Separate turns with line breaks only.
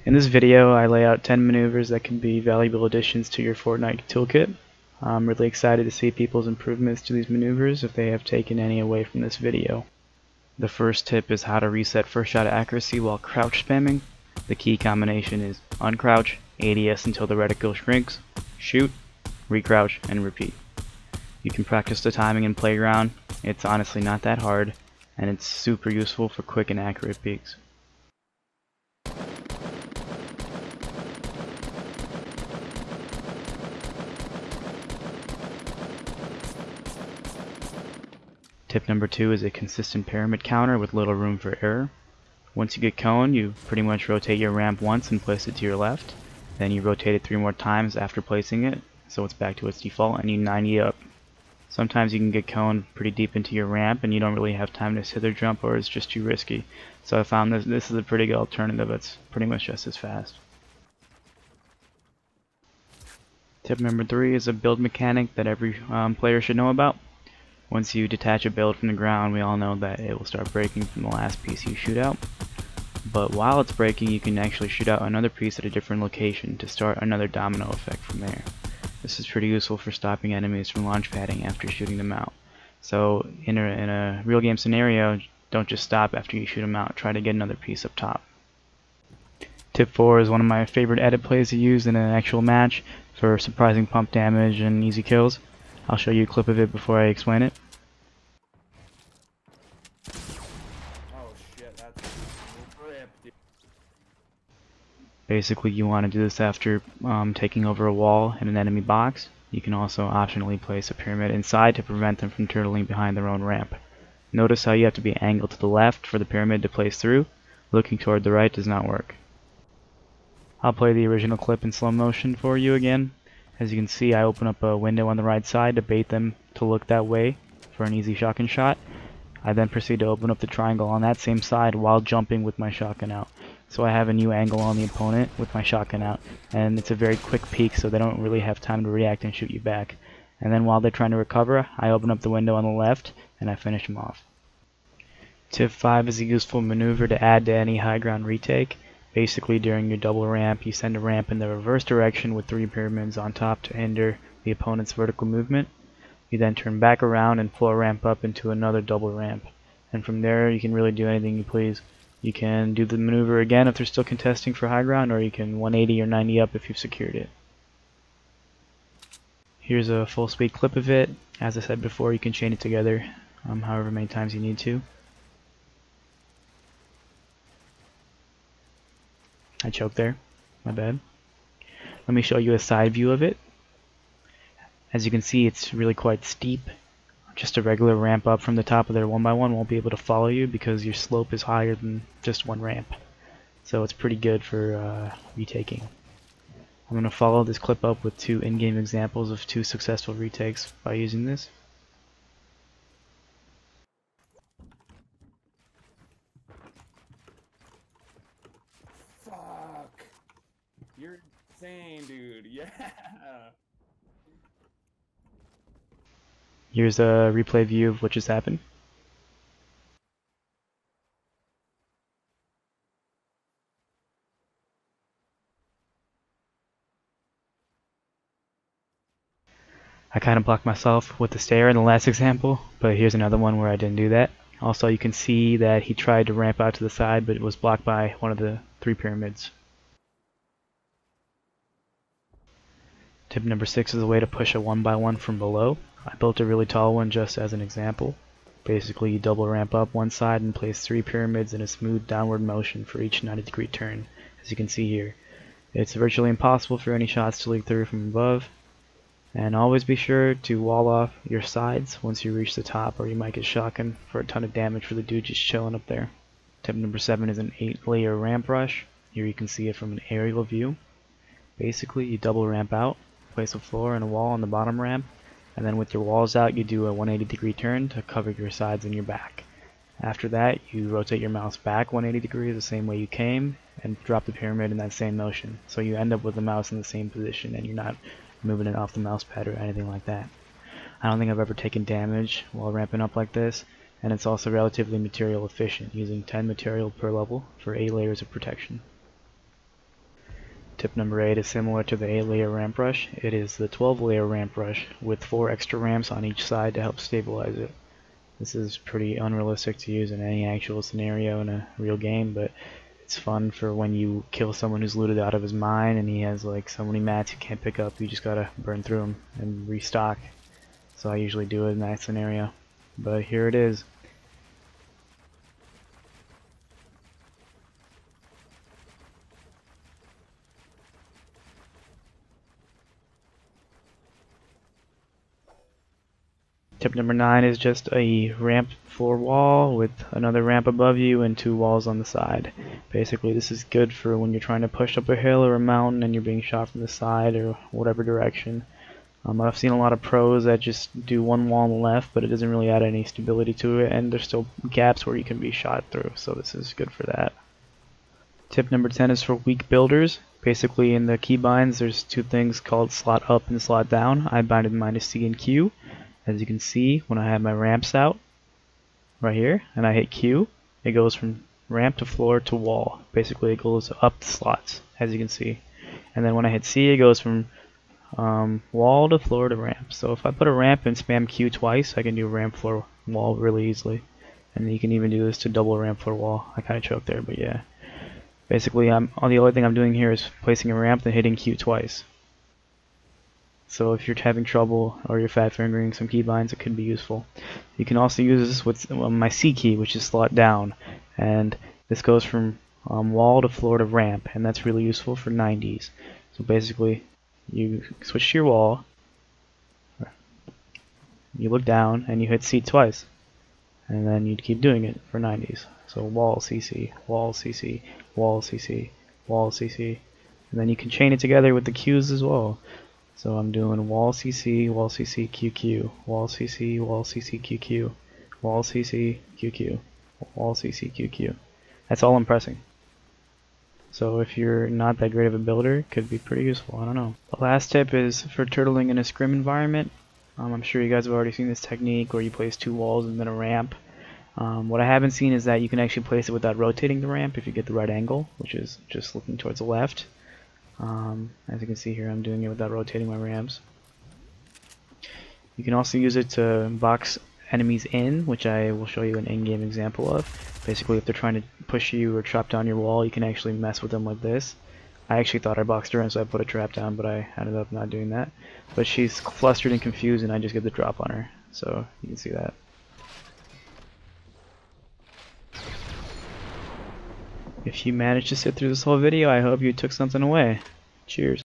In this video, I lay out 10 maneuvers that can be valuable additions to your Fortnite toolkit. I'm really excited to see people's improvements to these maneuvers if they have taken any away from this video. The first tip is how to reset first shot accuracy while crouch spamming. The key combination is uncrouch, ADS until the reticle shrinks, shoot, recrouch, and repeat. You can practice the timing in Playground. It's honestly not that hard, and it's super useful for quick and accurate peeks. Tip number 2 is a consistent pyramid counter with little room for error. Once you get coned, you pretty much rotate your ramp once and place it to your left. Then you rotate it 3 more times after placing it, so it's back to its default, and you 90 up. Sometimes you can get coned pretty deep into your ramp and you don't really have time to hither jump, or it's just too risky. So I found this is a pretty good alternative that's pretty much just as fast. Tip number 3 is a build mechanic that every player should know about. Once you detach a build from the ground, we all know that it will start breaking from the last piece you shoot out. But while it's breaking, you can actually shoot out another piece at a different location to start another domino effect from there. This is pretty useful for stopping enemies from launch padding after shooting them out. So in a real game scenario, don't just stop after you shoot them out, try to get another piece up top. Tip 4 is one of my favorite edit plays to use in an actual match for surprising pump damage and easy kills. I'll show you a clip of it before I explain it. Basically, you want to do this after taking over a wall in an enemy box. You can also optionally place a pyramid inside to prevent them from turtling behind their own ramp. Notice how you have to be angled to the left for the pyramid to place through. Looking toward the right does not work. I'll play the original clip in slow motion for you again. As you can see, I open up a window on the right side to bait them to look that way for an easy shotgun shot. I then proceed to open up the triangle on that same side while jumping with my shotgun out. So I have a new angle on the opponent with my shotgun out, and it's a very quick peek so they don't really have time to react and shoot you back. And then while they're trying to recover, I open up the window on the left and I finish them off. Tip 5 is a useful maneuver to add to any high ground retake. Basically, during your double ramp, you send a ramp in the reverse direction with 3 pyramids on top to hinder the opponent's vertical movement. You then turn back around and pull a ramp up into another double ramp. And from there, you can really do anything you please. You can do the maneuver again if they're still contesting for high ground, or you can 180 or 90 up if you've secured it. Here's a full speed clip of it. As I said before, you can chain it together however many times you need to. I choked there, my bad. Let me show you a side view of it. As you can see, it's really quite steep. Just a regular ramp up from the top of their 1x1 won't be able to follow you because your slope is higher than just one ramp. So it's pretty good for retaking. I'm going to follow this clip up with 2 in-game examples of 2 successful retakes by using this.
Fuck! You're insane, dude. Yeah!
Here's a replay view of what just happened. I kind of blocked myself with the stair in the last example, but here's another one where I didn't do that. Also, you can see that he tried to ramp out to the side, but it was blocked by one of the 3 pyramids. Tip number 6 is a way to push a 1x1 from below. I built a really tall one just as an example. Basically, you double ramp up one side and place 3 pyramids in a smooth downward motion for each 90-degree turn, as you can see here. It's virtually impossible for any shots to leak through from above. And always be sure to wall off your sides once you reach the top, or you might get shotgun for a ton of damage for the dude just chilling up there. Tip number 7 is an 8-layer ramp rush. Here you can see it from an aerial view. Basically, you double ramp out, place a floor and a wall on the bottom ramp, and then with your walls out you do a 180-degree turn to cover your sides and your back. After that, you rotate your mouse back 180 degrees the same way you came and drop the pyramid in that same motion. So you end up with the mouse in the same position and you're not moving it off the mouse pad or anything like that. I don't think I've ever taken damage while ramping up like this, and it's also relatively material efficient, using 10 material per level for 8 layers of protection. Tip number 8 is similar to the 8-layer ramp rush. It is the 12-layer ramp rush with 4 extra ramps on each side to help stabilize it. This is pretty unrealistic to use in any actual scenario in a real game, but it's fun for when you kill someone who's looted out of his mine and he has like so many mats you can't pick up. You just gotta burn through them and restock. So I usually do it in that scenario. But here it is. Tip number 9 is just a ramp floor wall with another ramp above you and 2 walls on the side. Basically this is good for when you're trying to push up a hill or a mountain and you're being shot from the side or whatever direction. I've seen a lot of pros that just do one wall on the left, but it doesn't really add any stability to it, and there's still gaps where you can be shot through, so this is good for that. Tip number 10 is for weak builders. Basically in the keybinds there's 2 things called slot up and slot down. I binded mine to C and Q. As you can see, when I have my ramps out right here and I hit Q, it goes from ramp to floor to wall. Basically it goes up the slots, as you can see. And then when I hit C, it goes from wall to floor to ramp. So if I put a ramp and spam Q twice, I can do ramp floor wall really easily. And you can even do this to double ramp floor wall. I kind of choked there, but yeah. Basically, the only thing I'm doing here is placing a ramp and hitting Q twice. So if you're having trouble or you're fat fingering some keybinds, it could be useful. You can also use this with my C key, which is slot down, and this goes from wall to floor to ramp, and that's really useful for 90s. So basically, you switch to your wall, you look down, and you hit C twice, and then you'd keep doing it for 90s. So wall CC, wall CC, wall CC, wall CC, and then you can chain it together with the Qs as well. So I'm doing wall CC, wall CC, QQ, wall CC, wall CC, QQ, wall CC, QQ, wall CC, QQ. That's all I'm pressing. So if you're not that great of a builder, it could be pretty useful, I don't know. The last tip is for turtling in a scrim environment. I'm sure you guys have already seen this technique where you place 2 walls and then a ramp. What I haven't seen is that you can actually place it without rotating the ramp if you get the right angle, which is just looking towards the left. As you can see here, I'm doing it without rotating my ramps. You can also use it to box enemies in, which I will show you an in-game example of. Basically, if they're trying to push you or chop down your wall, you can actually mess with them like this. I actually thought I boxed her in, so I put a trap down, but I ended up not doing that. But she's flustered and confused, and I just get the drop on her. So you can see that. If you managed to sit through this whole video, I hope you took something away. Cheers.